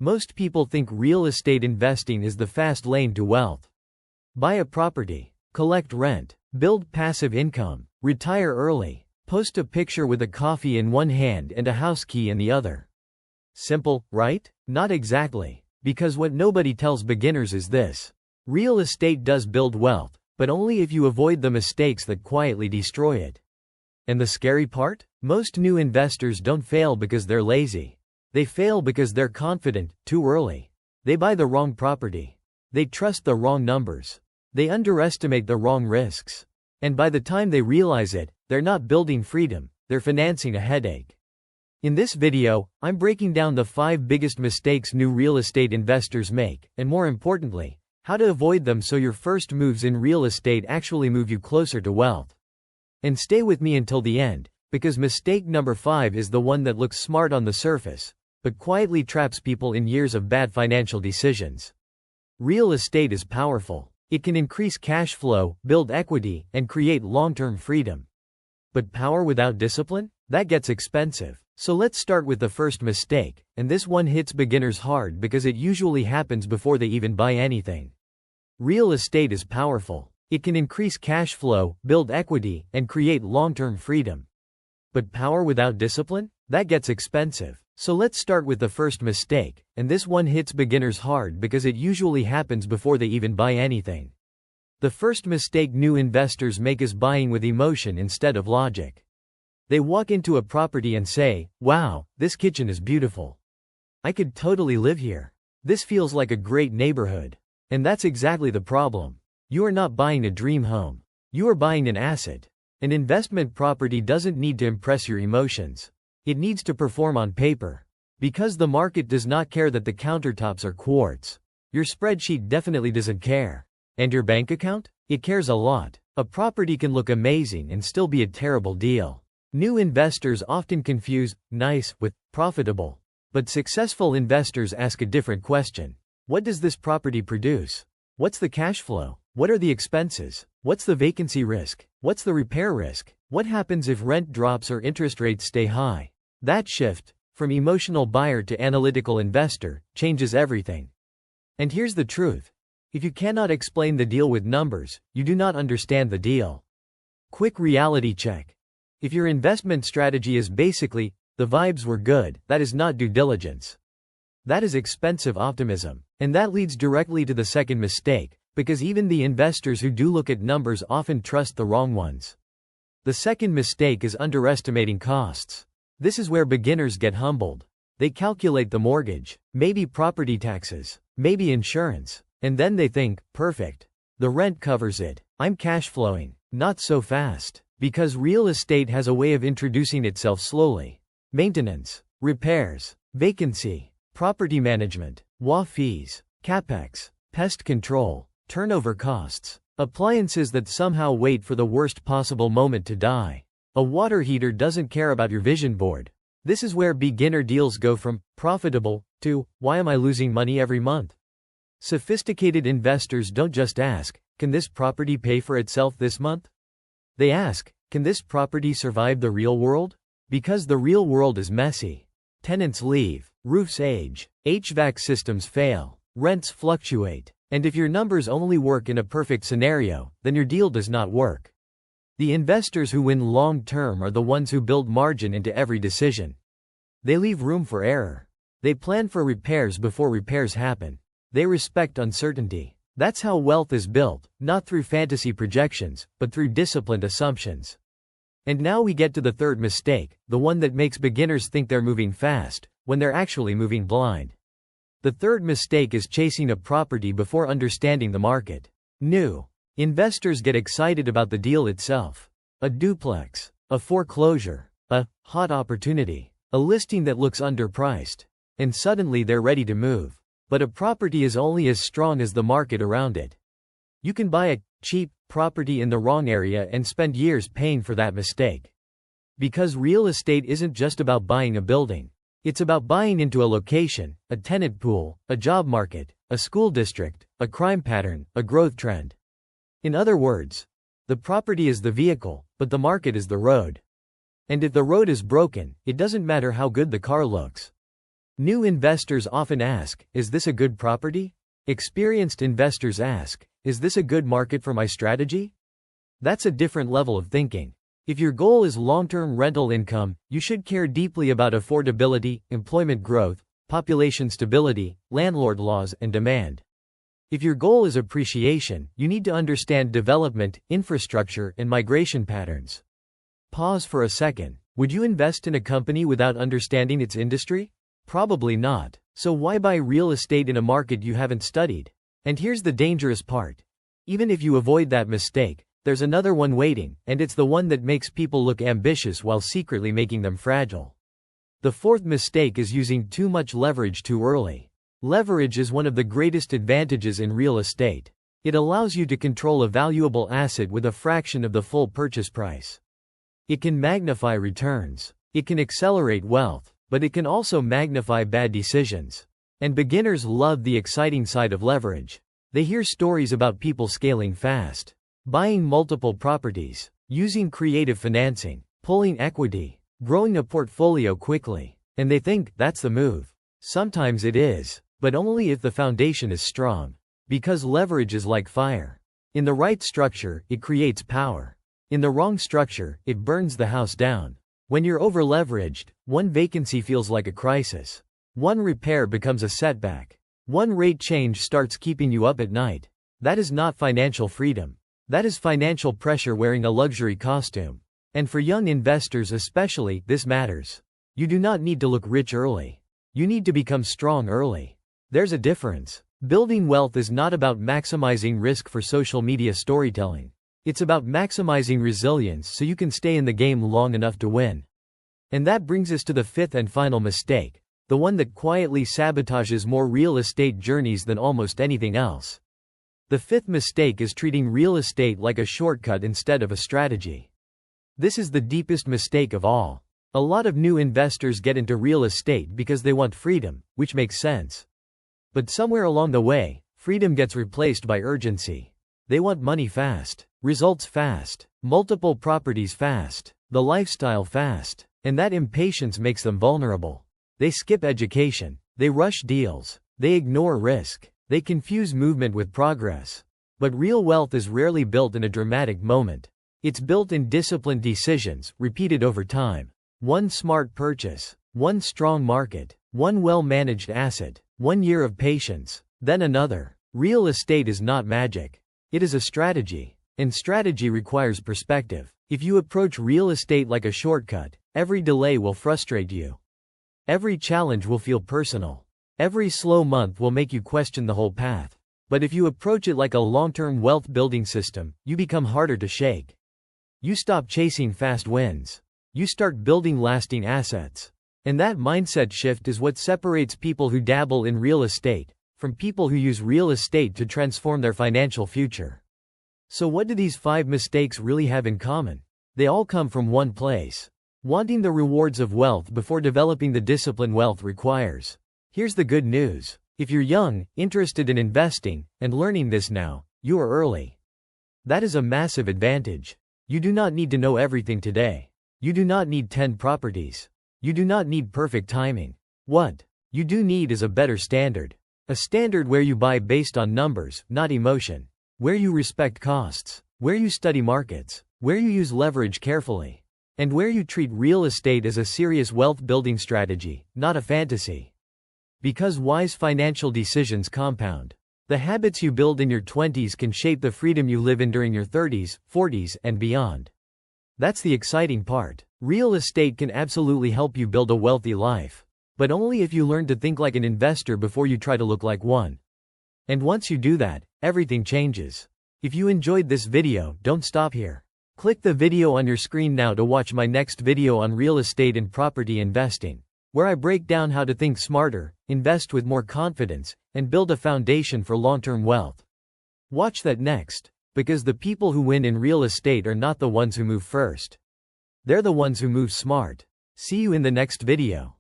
Most people think real estate investing is the fast lane to wealth. Buy a property, collect rent, build passive income, retire early, post a picture with a coffee in one hand and a house key in the other. Simple, right? Not exactly. Because what nobody tells beginners is this. Real estate does build wealth, but only if you avoid the mistakes that quietly destroy it. And the scary part? Most new investors don't fail because they're lazy. They fail because they're confident, too early. They buy the wrong property. They trust the wrong numbers. They underestimate the wrong risks. And by the time they realize it, they're not building freedom, they're financing a headache. In this video, I'm breaking down the 5 biggest mistakes new real estate investors make, and more importantly, how to avoid them so your first moves in real estate actually move you closer to wealth. And stay with me until the end, because mistake number 5 is the one that looks smart on the surface, but quietly traps people in years of bad financial decisions. Real estate is powerful. It can increase cash flow, build equity, and create long-term freedom. But power without discipline? That gets expensive. So let's start with the first mistake, and this one hits beginners hard because it usually happens before they even buy anything. Real estate is powerful. It can increase cash flow, build equity, and create long-term freedom. But power without discipline? That gets expensive. So let's start with the first mistake, and this one hits beginners hard because it usually happens before they even buy anything. The first mistake new investors make is buying with emotion instead of logic. They walk into a property and say, "Wow, this kitchen is beautiful. I could totally live here. This feels like a great neighborhood." And that's exactly the problem. You are not buying a dream home. You are buying an asset. An investment property doesn't need to impress your emotions. It needs to perform on paper. Because the market does not care that the countertops are quartz. Your spreadsheet definitely doesn't care. And your bank account? It cares a lot. A property can look amazing and still be a terrible deal. New investors often confuse nice with profitable. But successful investors ask a different question. What does this property produce? What's the cash flow? What are the expenses? What's the vacancy risk? What's the repair risk? What happens if rent drops or interest rates stay high? That shift, from emotional buyer to analytical investor, changes everything. And here's the truth. If you cannot explain the deal with numbers, you do not understand the deal. Quick reality check. If your investment strategy is basically, the vibes were good, that is not due diligence. That is expensive optimism. And that leads directly to the second mistake, because even the investors who do look at numbers often trust the wrong ones. The second mistake is underestimating costs. This is where beginners get humbled. They calculate the mortgage, maybe property taxes, maybe insurance, and then they think, perfect. The rent covers it. I'm cash flowing. Not so fast. Because real estate has a way of introducing itself slowly. Maintenance, repairs, vacancy, property management, WA fees, capex, pest control, turnover costs, appliances that somehow wait for the worst possible moment to die. A water heater doesn't care about your vision board. This is where beginner deals go from profitable to why am I losing money every month? Sophisticated investors don't just ask, can this property pay for itself this month? They ask, can this property survive the real world? Because the real world is messy. Tenants leave, roofs age, HVAC systems fail, rents fluctuate, and if your numbers only work in a perfect scenario, then your deal does not work. The investors who win long-term are the ones who build margin into every decision. They leave room for error. They plan for repairs before repairs happen. They respect uncertainty. That's how wealth is built, not through fantasy projections, but through disciplined assumptions. And now we get to the third mistake, the one that makes beginners think they're moving fast, when they're actually moving blind. The third mistake is chasing a property before understanding the market. New investors get excited about the deal itself. A duplex, a foreclosure, a hot opportunity, a listing that looks underpriced. And suddenly they're ready to move. But a property is only as strong as the market around it. You can buy a cheap property in the wrong area and spend years paying for that mistake. Because real estate isn't just about buying a building. It's about buying into a location, a tenant pool, a job market, a school district, a crime pattern, a growth trend. In other words, the property is the vehicle, but the market is the road. And if the road is broken, it doesn't matter how good the car looks. New investors often ask, is this a good property? Experienced investors ask, is this a good market for my strategy? That's a different level of thinking. If your goal is long-term rental income, you should care deeply about affordability, employment growth, population stability, landlord laws, and demand. If your goal is appreciation, you need to understand development, infrastructure, and migration patterns. Pause for a second. Would you invest in a company without understanding its industry? Probably not. So why buy real estate in a market you haven't studied? And here's the dangerous part. Even if you avoid that mistake, there's another one waiting, and it's the one that makes people look ambitious while secretly making them fragile. The fourth mistake is using too much leverage too early. Leverage is one of the greatest advantages in real estate. It allows you to control a valuable asset with a fraction of the full purchase price. It can magnify returns. It can accelerate wealth, but it can also magnify bad decisions. And beginners love the exciting side of leverage. They hear stories about people scaling fast, buying multiple properties, using creative financing, pulling equity, growing a portfolio quickly, and they think that's the move. Sometimes it is, but only if the foundation is strong. Because leverage is like fire. In the right structure, it creates power. In the wrong structure, it burns the house down. When you're over-leveraged, one vacancy feels like a crisis. One repair becomes a setback. One rate change starts keeping you up at night. That is not financial freedom. That is financial pressure wearing a luxury costume. And for young investors especially, this matters. You do not need to look rich early. You need to become strong early. There's a difference. Building wealth is not about maximizing risk for social media storytelling. It's about maximizing resilience so you can stay in the game long enough to win. And that brings us to the fifth and final mistake, the one that quietly sabotages more real estate journeys than almost anything else. The fifth mistake is treating real estate like a shortcut instead of a strategy. This is the deepest mistake of all. A lot of new investors get into real estate because they want freedom, which makes sense. But somewhere along the way, freedom gets replaced by urgency. They want money fast, results fast, multiple properties fast, the lifestyle fast, and that impatience makes them vulnerable. They skip education, they rush deals, they ignore risk. They confuse movement with progress. But real wealth is rarely built in a dramatic moment. It's built in disciplined decisions, repeated over time. One smart purchase, one strong market, one well-managed asset, 1 year of patience, then another. Real estate is not magic. It is a strategy. And strategy requires perspective. If you approach real estate like a shortcut, every delay will frustrate you. Every challenge will feel personal. Every slow month will make you question the whole path. But if you approach it like a long-term wealth-building system, you become harder to shake. You stop chasing fast wins. You start building lasting assets. And that mindset shift is what separates people who dabble in real estate from people who use real estate to transform their financial future. So what do these 5 mistakes really have in common? They all come from one place: wanting the rewards of wealth before developing the discipline wealth requires. Here's the good news. If you're young, interested in investing, and learning this now, you are early. That is a massive advantage. You do not need to know everything today. You do not need 10 properties. You do not need perfect timing. What you do need is a better standard. A standard where you buy based on numbers, not emotion. Where you respect costs. Where you study markets. Where you use leverage carefully. And where you treat real estate as a serious wealth-building strategy, not a fantasy. Because wise financial decisions compound. The habits you build in your 20s can shape the freedom you live in during your 30s, 40s, and beyond. That's the exciting part. Real estate can absolutely help you build a wealthy life. But only if you learn to think like an investor before you try to look like one. And once you do that, everything changes. If you enjoyed this video, don't stop here. Click the video on your screen now to watch my next video on real estate and property investing, where I break down how to think smarter, invest with more confidence, and build a foundation for long-term wealth. Watch that next, because the people who win in real estate are not the ones who move first. They're the ones who move smart. See you in the next video.